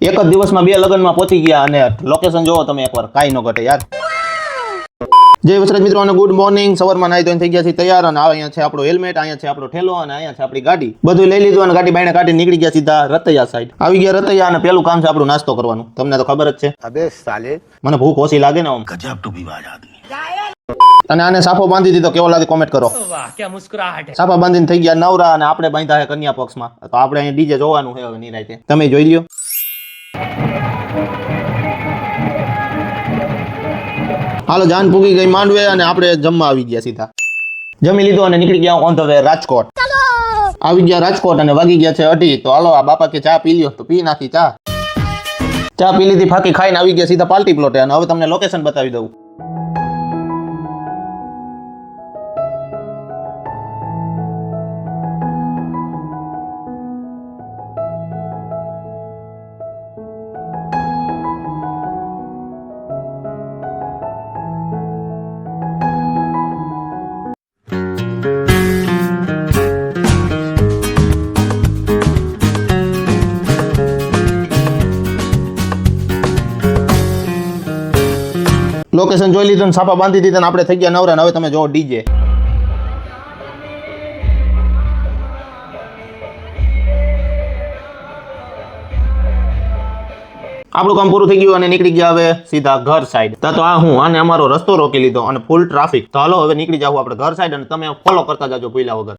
એક જ દિવસમાં 2 લગ્નમાં પહોંચી ગયા અને લોકેશન જોવો તમે એકવાર, કાંઈ ન ઘટે યાર. જય વસરાજ મિત્રો અને ગુડ મોર્નિંગ. સવારમાં નાઈ ધોઈને થઈ ગયા છે તૈયાર અને અહીંયા છે આપણો હેલ્મેટ, અહીંયા છે આપણો ઠેલો અને અહીંયા છે આપણી ગાડી. બધું લઈ લીધું અને ગાડી બાયણે કાઢી નીકળી ગયા સીધા રતૈયા સાઈડ. આવી ગયા રતૈયા અને પેલું કામ છે આપણું નાસ્તો કરવાનું. તમને તો ખબર જ છે. अबे साले મને ભૂખ ઓછી લાગે ને આમ. गजब टू भी बाज आदमी. અને આને સાફો બાંધી દીધો, કેવો લાગે કોમેન્ટ કરો. वाह क्या मुस्कुराहट है. સાફા બાંધીને થઈ ગયા નવરા અને આપણે બાંધ્યા છે કન્યા પક્ષમાં. તો આપણે અહીંયા ડીજે જોવાનું છે હવે નિરાંતે. તમે જોઈ લ્યો. હાલો જાન પૂગી ગઈ માંડવે અને આપણે જમવા આવી ગયા સીધા. જમી લીધું અને નીકળી ગયા ઓન ધ વે રાજકોટ. આવી ગયા રાજકોટ અને વાગી ગયા છે 2:30. તો હાલો આ બાપા કે ચા પી લ્યો, તો પી નાખી ચા. ચા પી લીધી, ફાકી ખાઈને આવી ગયા સીધા પાર્ટી પ્લોટે અને હવે તમને લોકેશન બતાવી દઉં. લોકેશન જોઈ લીધું ને છાપા બાંધી દીધા ને આપણે થઈ ગયા નવરા. હવે તમે જો ડીજે. આપણું કામ પૂરું થઈ ગયું અને નીકળી ગયા હવે સીધા ઘર સાઈડ. તો આ હું આને અમારો રસ્તો રોકી લીધો અને ફૂલ ટ્રાફિક. તો હાલો હવે નીકળી જાવ આપણે ઘર સાઈડ અને તમે ફોલો કરતા જાજો ભૂલ્યા વગર.